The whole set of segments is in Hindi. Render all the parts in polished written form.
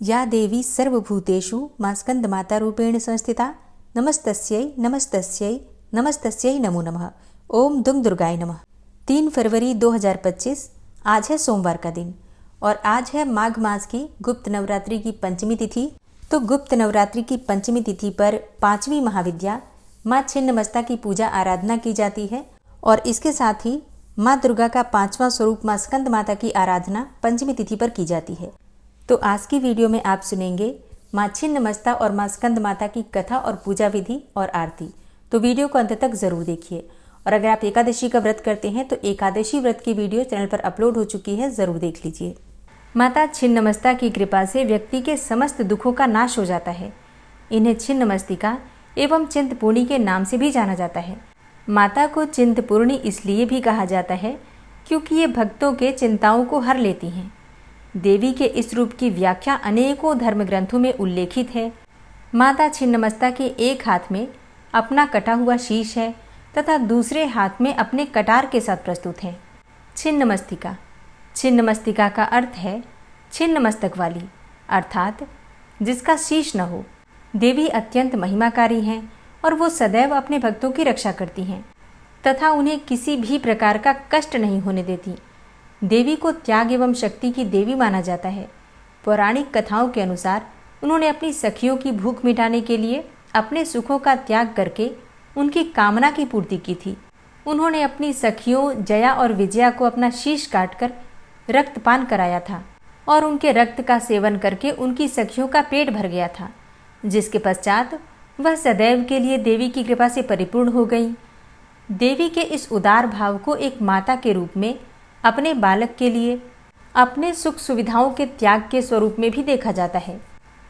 या देवी सर्वभूतेषु मा स्कन्दमातारूपेण संस्थिता नमस्तस्यै नमस्तस्यै नमस्तस्यै नमो नमः। ओम दुंग दुर्गाय नमः। 3 फरवरी 2025 आज है सोमवार का दिन और आज है माघ मास की गुप्त नवरात्रि की पंचमी तिथि। तो गुप्त नवरात्रि की पंचमी तिथि पर 5वीं महाविद्या माँ छिन्नमस्ता की पूजा आराधना की जाती है और इसके साथ ही माँ दुर्गा का 5वां स्वरूप माँ स्कंद माता की आराधना पंचमी तिथि पर की जाती है। तो आज की वीडियो में आप सुनेंगे माँ छिन्नमस्ता और माँ स्कंद माता की कथा और पूजा विधि और आरती। तो वीडियो को अंत तक जरूर देखिए और अगर आप एकादशी का व्रत करते हैं तो एकादशी व्रत की वीडियो चैनल पर अपलोड हो चुकी है, जरूर देख लीजिए। माता छिन्नमस्ता की कृपा से व्यक्ति के समस्त दुखों का नाश हो जाता है। इन्हें छिन्नमस्तिका एवं चिंतपूर्णी के नाम से भी जाना जाता है। माता को चिंतपूर्णी इसलिए भी कहा जाता है क्योंकि ये भक्तों के चिंताओं को हर लेती हैं। देवी के इस रूप की व्याख्या अनेकों धर्म ग्रंथों में उल्लेखित है। माता छिन्नमस्ता के एक हाथ में अपना कटा हुआ शीश है तथा दूसरे हाथ में अपने कटार के साथ प्रस्तुत है। छिन्नमस्तिका, छिन्नमस्तिका का अर्थ है छिन्न मस्तक वाली, अर्थात जिसका शीश न हो। देवी अत्यंत महिमाकारी हैं और वो सदैव अपने भक्तों की रक्षा करती हैं तथा उन्हें किसी भी प्रकार का कष्ट नहीं होने देती। देवी को त्याग एवं शक्ति की देवी माना जाता है। पौराणिक कथाओं के अनुसार उन्होंने अपनी सखियों की भूख मिटाने के लिए अपने सुखों का त्याग करके उनकी कामना की पूर्ति की थी। उन्होंने अपनी सखियों जया और विजया को अपना शीश काटकर रक्तपान कराया था और उनके रक्त का सेवन करके उनकी सखियों का पेट भर गया था, जिसके पश्चात वह सदैव के लिए देवी की कृपा से परिपूर्ण हो गई। देवी के इस उदार भाव को एक माता के रूप में अपने बालक के लिए अपने सुख सुविधाओं के त्याग के स्वरूप में भी देखा जाता है।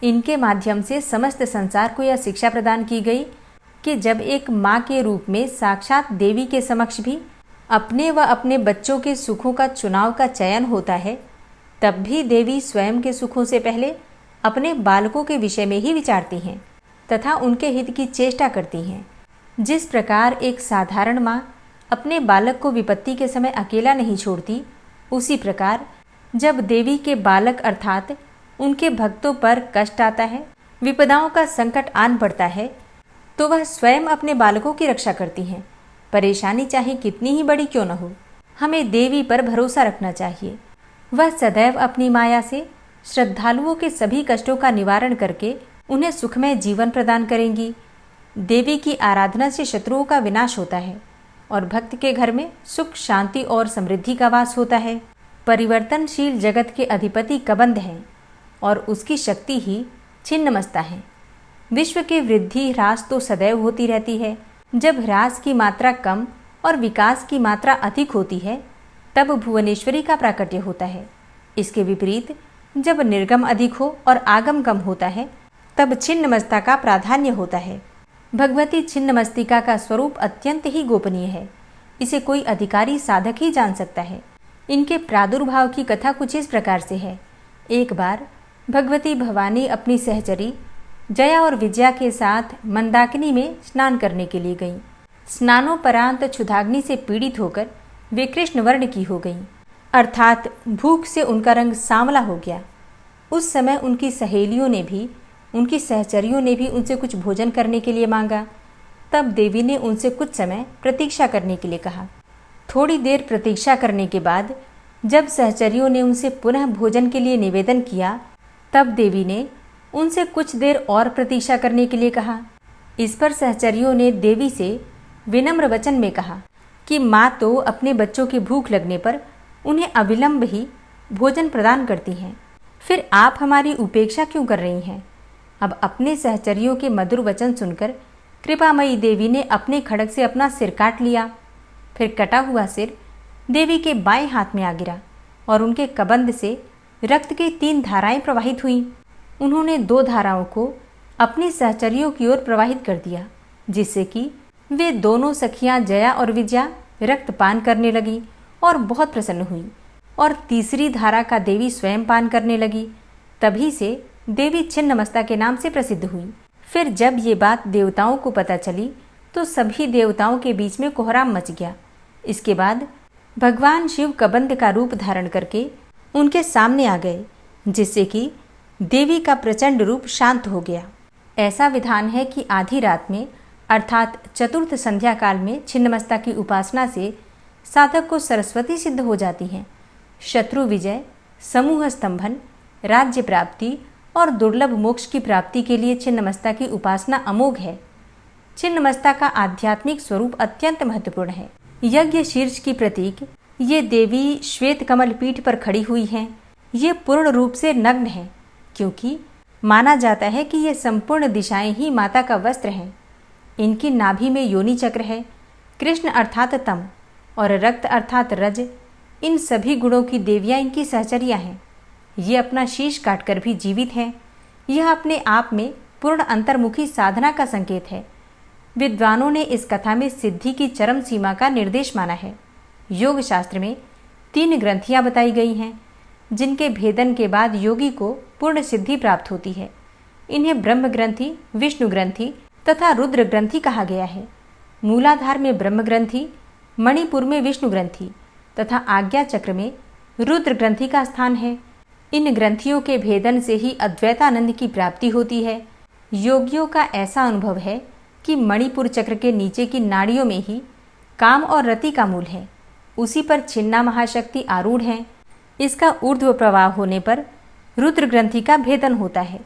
इनके माध्यम से समस्त संसार को यह शिक्षा प्रदान की गई कि जब एक माँ के रूप में साक्षात देवी के समक्ष भी अपने व अपने बच्चों के सुखों का चुनाव का चयन होता है, तब भी देवी स्वयं के सुखों से पहले अपने बालकों के विषय में ही विचारती हैं तथा उनके हित की चेष्टा करती हैं। जिस प्रकार एक साधारण माँ अपने बालक को विपत्ति के समय अकेला नहीं छोड़ती, उसी प्रकार जब देवी के बालक अर्थात उनके भक्तों पर कष्ट आता है, विपदाओं का संकट आन पड़ता है, तो वह स्वयं अपने बालकों की रक्षा करती हैं। परेशानी चाहे कितनी ही बड़ी क्यों न हो, हमें देवी पर भरोसा रखना चाहिए। वह सदैव अपनी माया से श्रद्धालुओं के सभी कष्टों का निवारण करके उन्हें सुखमय जीवन प्रदान करेंगी। देवी की आराधना से शत्रुओं का विनाश होता है और भक्त के घर में सुख शांति और समृद्धि का वास होता है। परिवर्तनशील जगत के अधिपति कबंध हैं और उसकी शक्ति ही छिन्नमस्ता है। विश्व की वृद्धि ह्रास तो सदैव होती रहती है। जब ह्रास की मात्रा कम और विकास की मात्रा अधिक होती है, तब भुवनेश्वरी का प्राकट्य होता है। इसके विपरीत जब निर्गम अधिक हो और आगम कम होता है, तब छिन्नमस्ता का प्राधान्य होता है। भगवती छिन्नमस्तिका का स्वरूप अत्यंत ही गोपनीय है। इसे कोई अधिकारी साधक ही जान सकता है। इनके प्रादुर्भाव की कथा कुछ इस प्रकार से है। एक बार भगवती भवानी अपनी सहचरी जया और विजया के साथ मंदाकिनी में स्नान करने के लिए गईं। स्नानोपरांत क्षुधाग्नि से पीड़ित होकर वे कृष्ण वर्ण की हो गईं, अर्थात भूख से उनका रंग सांवला हो गया। उस समय उनकी सहेलियों ने भी, उनकी सहचरियों ने भी उनसे कुछ भोजन करने के लिए मांगा। तब देवी ने उनसे कुछ समय प्रतीक्षा करने के लिए कहा। थोड़ी देर प्रतीक्षा करने के बाद जब सहचरियों ने उनसे पुनः भोजन के लिए निवेदन किया, तब देवी ने उनसे कुछ देर और प्रतीक्षा करने के लिए कहा। इस पर सहचरियों ने देवी से विनम्र वचन में कहा कि माँ तो अपने बच्चों की भूख लगने पर उन्हें अविलंब ही भोजन प्रदान करती हैं, फिर आप हमारी उपेक्षा क्यों कर रही हैं? अब अपने सहचरियों के मधुर वचन सुनकर कृपामयी देवी ने अपने खड्ग से अपना सिर काट लिया। फिर कटा हुआ सिर देवी के बाएं हाथ में आ गिरा और उनके कबंध से रक्त की 3 धाराएं प्रवाहित हुईं। उन्होंने 2 धाराओं को अपनी सहचरियों की ओर प्रवाहित कर दिया, जिससे कि वे दोनों सखियां जया और विजया रक्तपान करने लगी और बहुत प्रसन्न हुई और तीसरी धारा का देवी स्वयं पान करने लगी। तभी से देवी छिन्नमस्ता के नाम से प्रसिद्ध हुई। फिर जब ये बात देवताओं को पता चली तो सभी देवताओं के बीच में कोहराम मच गया। इसके बाद भगवान शिव कबंध का रूप धारण करके उनके सामने आ गए, जिससे कि देवी का प्रचंड रूप शांत हो गया। ऐसा विधान है कि आधी रात में अर्थात चतुर्थ संध्या काल में छिन्नमस्ता की उपासना से साधक को सरस्वती सिद्ध हो जाती हैं। शत्रु विजय, समूह स्तंभन, राज्य प्राप्ति और दुर्लभ मोक्ष की प्राप्ति के लिए छिन्नमस्ता की उपासना अमोघ है। छिन्नमस्ता का आध्यात्मिक स्वरूप अत्यंत महत्वपूर्ण है। यज्ञ शीर्ष की प्रतीक ये देवी श्वेत कमल पीठ पर खड़ी हुई हैं। ये पूर्ण रूप से नग्न हैं, क्योंकि माना जाता है कि ये संपूर्ण दिशाएं ही माता का वस्त्र हैं। इनकी नाभि में योनि चक्र है। कृष्ण अर्थात तम और रक्त अर्थात रज, इन सभी गुणों की देवियां इनकी सहचर्या हैं। ये अपना शीश काटकर भी जीवित हैं। यह अपने आप में पूर्ण अंतर्मुखी साधना का संकेत है। विद्वानों ने इस कथा में सिद्धि की चरम सीमा का निर्देश माना है। योग शास्त्र में 3 ग्रंथियां बताई गई हैं, जिनके भेदन के बाद योगी को पूर्ण सिद्धि प्राप्त होती है। इन्हें ब्रह्म ग्रंथि, विष्णु ग्रंथि तथा रुद्र ग्रंथि कहा गया है। मूलाधार में ब्रह्म ग्रंथि, मणिपुर में विष्णु ग्रंथि तथा आज्ञा चक्र में रुद्र ग्रंथि का स्थान है। इन ग्रंथियों के भेदन से ही अद्वैतानंद की प्राप्ति होती है। योगियों का ऐसा अनुभव है कि मणिपुर चक्र के नीचे की नाड़ियों में ही काम और रति का मूल है। उसी पर छिन्ना महाशक्ति आरूढ़ है। इसका ऊर्ध्व प्रवाह होने पर रुद्र ग्रंथि का भेदन होता है।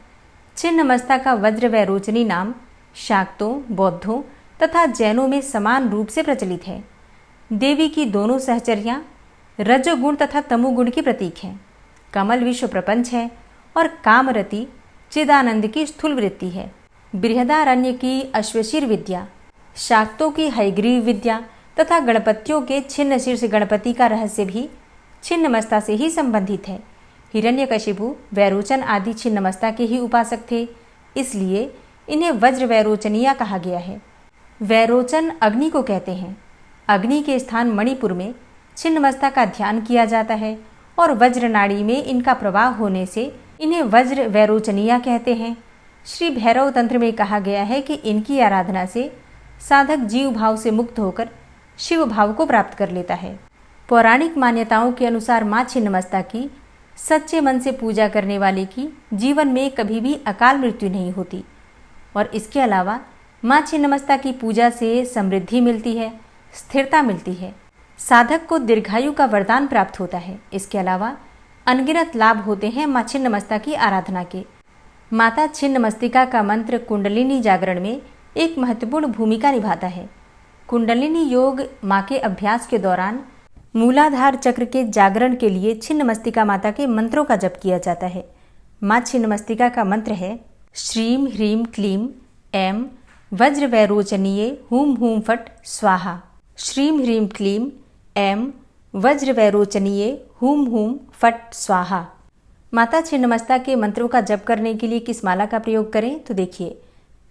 छिन्नमस्ता का वज्र वैरोचनी नाम शाक्तों, बौद्धों तथा जैनों में समान रूप से प्रचलित है। देवी की दोनों सहचर्यां रजोगुण तथा तमोगुण की प्रतीक हैं। कमल विश्व प्रपंच है और कामरति चिदानंद की स्थूल वृत्ति है। बृहदारण्य की अश्वशीर विद्या, शाक्तों की हयग्रीव विद्या तथा गणपतियों के छिन्न शीर्ष गणपति का रहस्य भी छिन्नमस्ता से ही संबंधित है। हिरण्यकशिपु, वैरोचन आदि छिन्नमस्ता के ही उपासक थे, इसलिए इन्हें वज्र वैरोचनिया कहा गया है। वैरोचन अग्नि को कहते हैं। अग्नि के स्थान मणिपुर में छिन्नमस्ता का ध्यान किया जाता है और वज्र नाड़ी में इनका प्रवाह होने से इन्हें वज्र वैरोचनिया कहते हैं। श्री भैरव तंत्र में कहा गया है कि इनकी आराधना से साधक जीव भाव से मुक्त होकर शिव भाव को प्राप्त कर लेता है। पौराणिक मान्यताओं के अनुसार माँ छिन्नमस्ता की सच्चे मन से पूजा करने वाले की जीवन में कभी भी अकाल मृत्यु नहीं होती और इसके अलावा माँ छिन्नमस्ता की पूजा से समृद्धि मिलती है, स्थिरता मिलती है। साधक को दीर्घायु का वरदान प्राप्त होता है। इसके अलावा अनगिनत लाभ होते हैं माँ छिन्नमस्ता की आराधना के। माता छिन्नमस्तिका का मंत्र कुंडलिनी जागरण में एक महत्वपूर्ण भूमिका निभाता है। कुंडलिनी योग माँ के अभ्यास के दौरान मूलाधार चक्र के जागरण के लिए छिन्नमस्तिका माता के मंत्रों का जप किया जाता है। माँ छिन्नमस्तिका का मंत्र है श्रीम ह्रीम क्लीम ऐं वज्र वैरोचनीये हूम हूम फट स्वाहा। श्रीम ह्रीम क्लीम ऐं वज्र वैरोचनीये हूम हूम फट स्वाहा। माता छिन्नमस्ता के मंत्रों का जप करने के लिए किस माला का प्रयोग करें तो देखिए,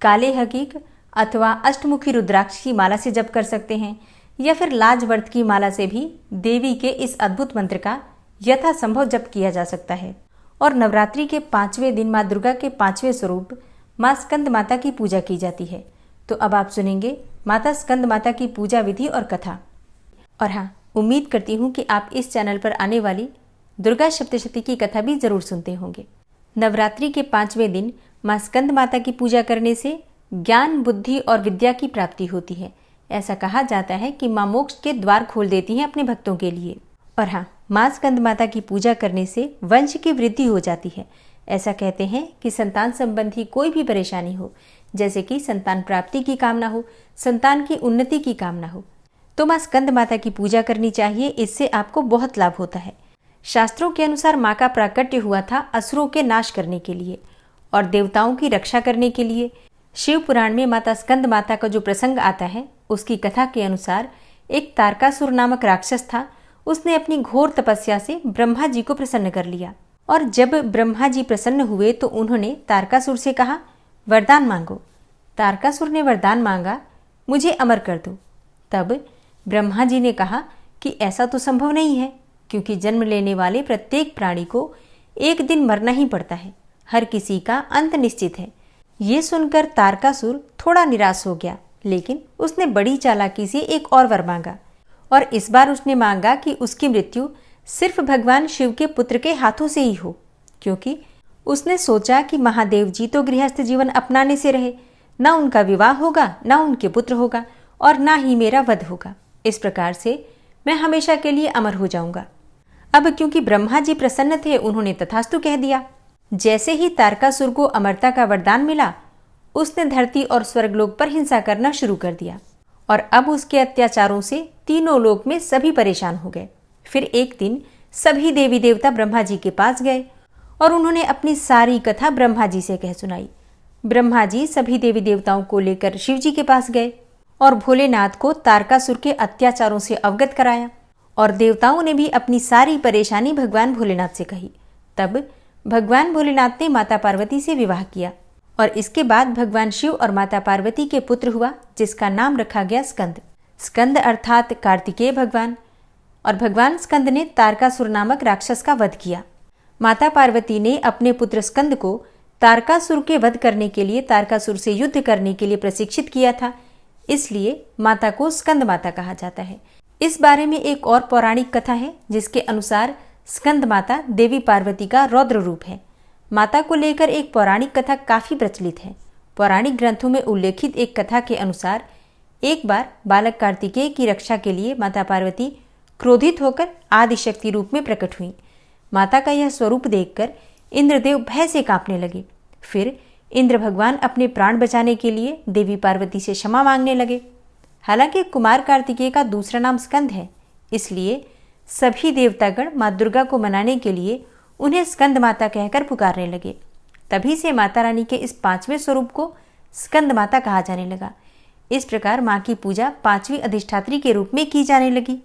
काले हकीक अथवा अष्टमुखी रुद्राक्ष की माला से जप कर सकते हैं या फिर लाजवर्त की माला से भी देवी के इस अद्भुत मंत्र का यथासंभव जप किया जा सकता है। और नवरात्रि के 5वें दिन माँ दुर्गा के 5वें स्वरूप माँ स्कंद माता की पूजा की जाती है। तो अब आप सुनेंगे माता स्कंद माता की पूजा विधि और कथा। और हाँ, उम्मीद करती हूँ कि आप इस चैनल पर आने वाली दुर्गा सप्तशती की कथा भी जरूर सुनते होंगे। नवरात्रि के 5वें दिन माँ स्कंद माता की पूजा करने से ज्ञान, बुद्धि और विद्या की प्राप्ति होती है। ऐसा कहा जाता है कि माँ मोक्ष के द्वार खोल देती हैं अपने भक्तों के लिए। और हाँ, माँ स्कंद माता की पूजा करने से वंश की वृद्धि हो जाती है। ऐसा कहते हैं कि संतान संबंधी कोई भी परेशानी हो, जैसे कि संतान प्राप्ति की कामना हो, संतान की उन्नति की कामना हो, तो माँ स्कंद माता की पूजा करनी चाहिए। इससे आपको बहुत लाभ होता है। शास्त्रों के अनुसार माँ का प्राकट्य हुआ था असुरों के नाश करने के लिए और देवताओं की रक्षा करने के लिए। शिव पुराण में माता स्कंद माता का जो प्रसंग आता है, उसकी कथा के अनुसार एक तारकासुर नामक राक्षस था। उसने अपनी घोर तपस्या से ब्रह्मा जी को प्रसन्न कर लिया और जब ब्रह्मा जी प्रसन्न हुए तो उन्होंने तारकासुर से कहा, वरदान मांगो। तारकासुर ने वरदान मांगा, मुझे अमर कर दो। तब ब्रह्मा जी ने कहा कि ऐसा तो संभव नहीं है, क्योंकि जन्म लेने वाले प्रत्येक प्राणी को एक दिन मरना ही पड़ता है। हर किसी का अंत निश्चित है। ये सुनकर तारकासुर थोड़ा निराश हो गया, लेकिन उसने बड़ी चालाकी से एक और वर मांगा और इस बार उसने मांगा कि उसकी मृत्यु सिर्फ भगवान शिव के पुत्र के हाथों से ही हो, क्योंकि उसने सोचा कि महादेव जी तो गृहस्थ जीवन अपनाने से रहे, न उनका विवाह होगा, न उनके पुत्र होगा और न ही मेरा वध होगा। इस प्रकार से मैं हमेशा के लिए अमर हो जाऊंगा। अब क्योंकि ब्रह्मा जी प्रसन्न थे, उन्होंने तथास्तु कह दिया। जैसे ही तारकासुर को अमरता का वरदान मिला, उसने धरती और स्वर्गलोक पर हिंसा करना शुरू कर दिया और अब उसके अत्याचारों से तीनों लोक में सभी परेशान हो गए। फिर एक दिन सभी देवी देवता ब्रह्मा जी के पास गए और उन्होंने अपनी सारी कथा ब्रह्मा जी से कह सुनाई। ब्रह्मा जी सभी देवी देवताओं को लेकर शिव जी के पास गए और भोलेनाथ को तारकासुर के अत्याचारों से अवगत कराया और देवताओं ने भी अपनी सारी परेशानी भगवान भोलेनाथ से कही। तब भगवान भोलेनाथ ने माता पार्वती से विवाह किया और इसके बाद भगवान शिव और माता पार्वती के पुत्र हुआ, जिसका नाम रखा गया स्कंद। स्कंद अर्थात कार्तिकेय भगवान। और भगवान स्कंद ने तारकासुर नामक राक्षस का वध किया। माता पार्वती ने अपने पुत्र स्कंद को तारकासुर के वध करने के लिए, तारकासुर से युद्ध करने के लिए प्रशिक्षित किया था, इसलिए माता को स्कंद माता कहा जाता है। इस बारे में एक और पौराणिक कथा है, जिसके अनुसार स्कंद माता देवी पार्वती का रौद्र रूप है। माता को लेकर एक पौराणिक कथा काफी प्रचलित है। पौराणिक ग्रंथों में उल्लेखित एक कथा के अनुसार एक बार बालक कार्तिकेय की रक्षा के लिए माता पार्वती क्रोधित होकर आदिशक्ति रूप में प्रकट हुई। माता का यह स्वरूप देखकर इंद्रदेव भय से कांपने लगे। फिर इंद्र भगवान अपने प्राण बचाने के लिए देवी पार्वती से क्षमा मांगने लगे। हालांकि कुमार कार्तिकेय का दूसरा नाम स्कंद है, इसलिए सभी देवतागण माँ दुर्गा को मनाने के लिए उन्हें स्कंद माता कहकर पुकारने लगे। तभी से माता रानी के इस पांचवें स्वरूप को स्कंद माता कहा जाने लगा। इस प्रकार माँ की पूजा पांचवी अधिष्ठात्री के रूप में की जाने लगी।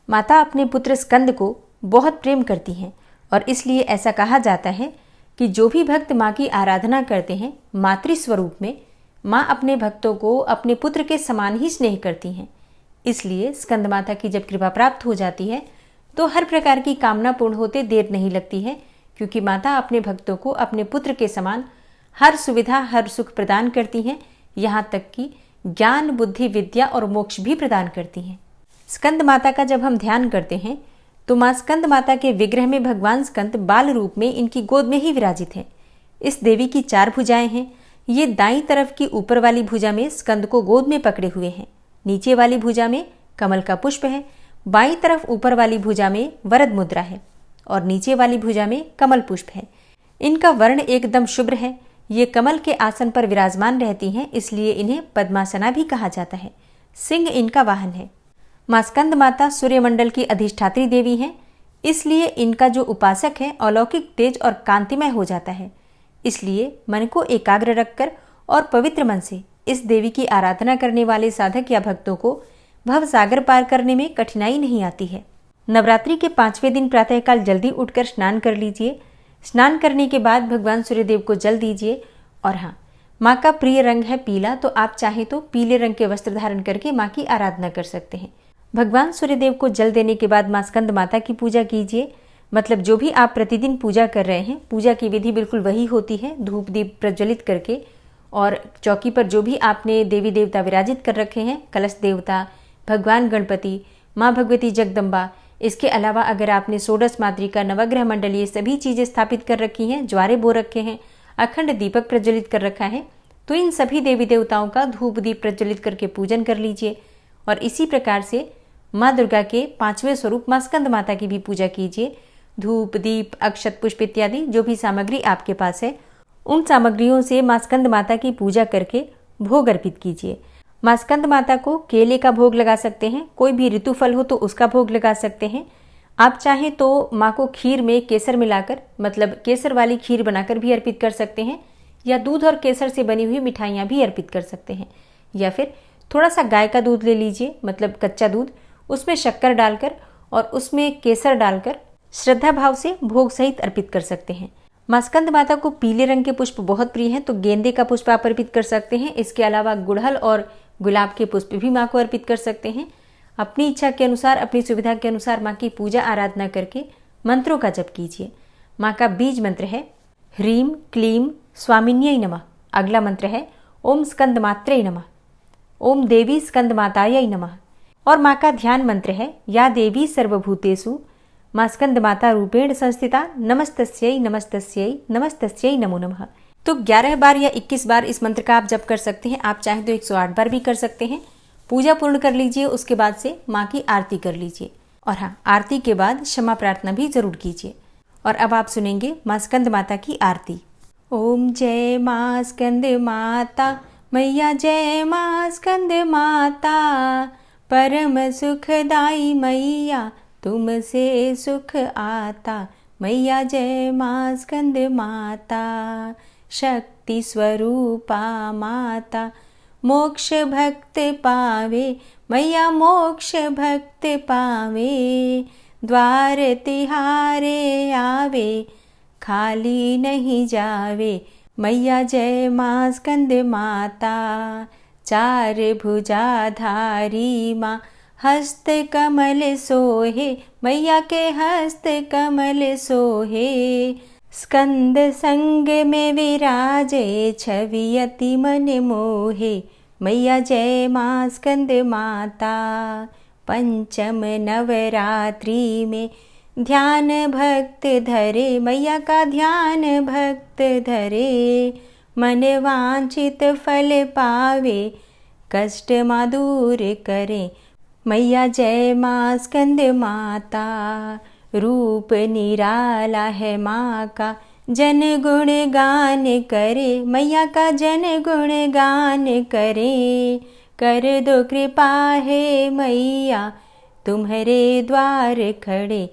माता अपने पुत्र स्कंद को बहुत प्रेम करती हैं और इसलिए ऐसा कहा जाता है कि जो भी भक्त माँ की आराधना करते हैं मातृ स्वरूप में, माँ अपने भक्तों को अपने पुत्र के समान ही स्नेह करती हैं। इसलिए स्कंद माता की जब कृपा प्राप्त हो जाती है तो हर प्रकार की कामना पूर्ण होते देर नहीं लगती है, क्योंकि माता अपने भक्तों को अपने पुत्र के समान हर सुविधा, हर सुख प्रदान करती हैं, यहाँ तक कि ज्ञान, बुद्धि, विद्या और मोक्ष भी प्रदान करती हैं। स्कंद माता का जब हम ध्यान करते हैं तो माँ स्कंद माता के विग्रह में भगवान स्कंद बाल रूप में इनकी गोद में ही विराजित है। इस देवी की 4 भुजाएं हैं। ये दाईं तरफ की ऊपर वाली भुजा में स्कंद को गोद में पकड़े हुए हैं, नीचे वाली भुजा में कमल का पुष्प है, बाईं तरफ ऊपर वाली भुजा में वरद मुद्रा है और नीचे वाली भुजा में कमल पुष्प है। इनका वर्ण एकदम शुभ्र है। ये कमल के आसन पर विराजमान रहती हैं, इसलिए इन्हें पद्मासना भी कहा जाता है। सिंह इनका वाहन है। माँ स्कंद माता सूर्यमंडल की अधिष्ठात्री देवी हैं, इसलिए इनका जो उपासक है अलौकिक तेज और कांतिमय हो जाता है। इसलिए मन को एकाग्र रखकर और पवित्र मन से इस देवी की आराधना करने वाले साधक या भक्तों को भव सागर पार करने में कठिनाई नहीं आती है। नवरात्रि के 5वें दिन प्रातःकाल जल्दी उठकर स्नान कर लीजिए। स्नान करने के बाद भगवान सूर्यदेव को जल दीजिए। और हाँ, माँ का प्रिय रंग है पीला, तो आप चाहें तो पीले रंग के वस्त्र धारण करके माँ की आराधना कर सकते हैं। भगवान सूर्यदेव को जल देने के बाद माँ स्कंद माता की पूजा कीजिए। मतलब जो भी आप प्रतिदिन पूजा कर रहे हैं, पूजा की विधि बिल्कुल वही होती है, धूप दीप प्रज्वलित करके। और चौकी पर जो भी आपने देवी देवता विराजित कर रखे हैं, कलश देवता, भगवान गणपति, माँ भगवती जगदम्बा, इसके अलावा अगर आपने षोडश मातृका, नवग्रह मंडल, ये सभी चीज़ें स्थापित कर रखी हैं, ज्वारे बो रखे हैं, अखंड दीपक प्रज्वलित कर रखा है, तो इन सभी देवी देवताओं का धूप दीप प्रज्वलित करके पूजन कर लीजिए। और इसी प्रकार से माँ दुर्गा के 5वें स्वरूप माँ स्कंद माता की भी पूजा कीजिए। धूप दीप अक्षत पुष्प इत्यादि जो भी सामग्री आपके पास है, उन सामग्रियों से माँ स्कंद माता की पूजा करके भोग अर्पित कीजिए। माँ स्कंद माता को केले का भोग लगा सकते हैं, कोई भी ऋतु फल हो तो उसका भोग लगा सकते हैं। आप चाहें तो माँ को खीर में केसर मिलाकर, मतलब केसर वाली खीर बनाकर भी अर्पित कर सकते हैं, या दूध और केसर से बनी हुई मिठाइयाँ भी अर्पित कर सकते हैं। या फिर थोड़ा सा गाय का दूध ले लीजिए, मतलब कच्चा दूध, उसमें शक्कर डालकर और उसमें केसर डालकर श्रद्धा भाव से भोग सहित अर्पित कर सकते हैं। माँ स्कंद माता को पीले रंग के पुष्प बहुत प्रिय हैं, तो गेंदे का पुष्प आप अर्पित कर सकते हैं। इसके अलावा गुड़हल और गुलाब के पुष्प भी माँ को अर्पित कर सकते हैं। अपनी इच्छा के अनुसार, अपनी सुविधा के अनुसार माँ की पूजा आराधना करके मंत्रों का जप कीजिए। माँ का बीज मंत्र है ह्रीं क्लीं स्वामिन्यै नमः। अगला मंत्र है ओम स्कंद मात्रे नमः, ओम देवी स्कंद मातायै नमः। और माँ का ध्यान मंत्र है या देवी सर्वभूतेषु मां स्कंदमाता रूपेण संस्थिता नमस्तस्यै नमस्तस्यै नमस्तस्यै नमो नमः। तो 11 बार या 21 बार इस मंत्र का आप जप कर सकते हैं। आप चाहें तो 108 बार भी कर सकते हैं। पूजा पूर्ण कर लीजिए, उसके बाद से माँ की आरती कर लीजिए। और हाँ, आरती के बाद क्षमा प्रार्थना भी जरूर कीजिए। और अब आप सुनेंगे माँ स्कंद माता की आरती। ओम जय माँ स्कंद माता मैया, जय माँ स्कंद माता, परम सुखदाई मैया तुमसे सुख आता। मैया जय माँ स्कंद माता, शक्ति स्वरूपा माता, मोक्ष भक्त पावे मैया मोक्ष भक्त पावे। द्वार तिहारे आवे खाली नहीं जावे। मैया जय माँ स्कंद माता, चार भुजाधारी माँ हस्त कमल सोहे। मैया के हस्त कमल सोहे। स्कंद संग में विराजे छवि अति मन मोहे। मैया जय माँ स्कंद माता, पंचम नवरात्रि में ध्यान भक्त धरे। मैया का ध्यान भक्त धरे। मन वांछित फल पावे, कष्ट माँ दूर करे। मैया जय माँ स्कंद माता, रूप निराला है माँ का, जन गुण गान करे। मैया का जन गुण गान करे। कर दो कृपा है मैया तुम्हारे द्वार खड़े।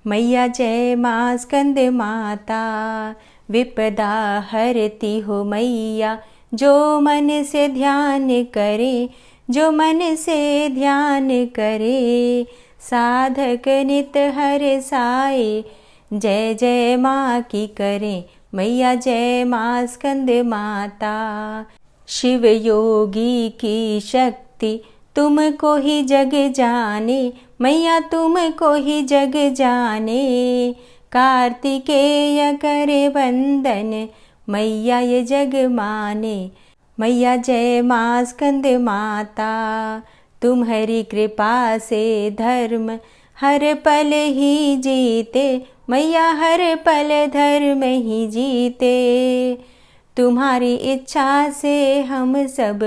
मैया जय माँ स्कंद माता, विपदा हरती हो मैया जो मन से ध्यान करे। जो मन से ध्यान करे, साधक नित हर साए। जय जय माँ की करें। मैया जय माँ स्कंद माता, शिव योगी की शक्ति तुमको ही जग जाने। मैया तुमको ही जग जाने। कार्तिकेय करे वंदन, मैया ये जग माने। मैया जय माँ स्कंद माता, तुम्हारी कृपा से धर्म हर पल ही जीते। मैया हर पल धर्म ही जीते। तुम्हारी इच्छा से हम सब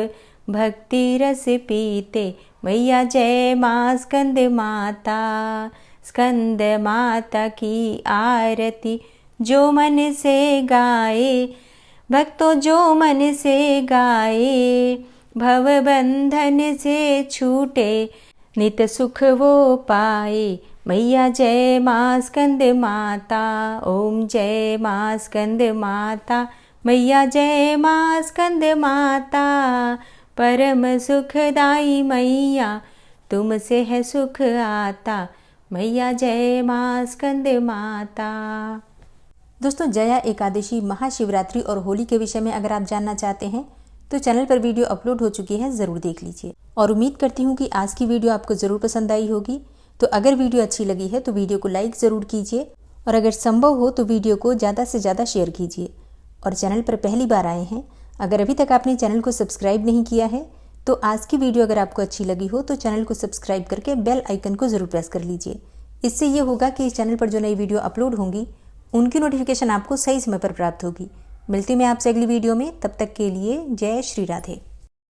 भक्ति रस पीते। मैया जय माँ स्कंद माता, स्कंद माता की आरती जो मन से गाए। भक्तों जो मन से गाए, भव बंधन से छूटे, नित सुख वो पाए। मैया जय माँ स्कंद माता, ओम जय माँ स्कंद माता। मैया जय माँ स्कंद माता, परम सुखदाई मैया तुमसे है सुख आता। मैया जय माँ स्कंद माता। दोस्तों, जया एकादशी, महाशिवरात्रि और होली के विषय में अगर आप जानना चाहते हैं तो चैनल पर वीडियो अपलोड हो चुकी है, ज़रूर देख लीजिए। और उम्मीद करती हूँ कि आज की वीडियो आपको ज़रूर पसंद आई होगी। तो अगर वीडियो अच्छी लगी है तो वीडियो को लाइक ज़रूर कीजिए और अगर संभव हो तो वीडियो को ज़्यादा से ज़्यादा शेयर कीजिए। और चैनल पर पहली बार आए हैं, अगर अभी तक आपने चैनल को सब्सक्राइब नहीं किया है तो आज की वीडियो अगर आपको अच्छी लगी हो तो चैनल को सब्सक्राइब करके बेल आइकन को ज़रूर प्रेस कर लीजिए। इससे ये होगा कि इस चैनल पर जो नई वीडियो अपलोड होंगी उनकी नोटिफिकेशन आपको सही समय पर प्राप्त होगी। मिलती मैं आपसे अगली वीडियो में, तब तक के लिए जय श्री राधे।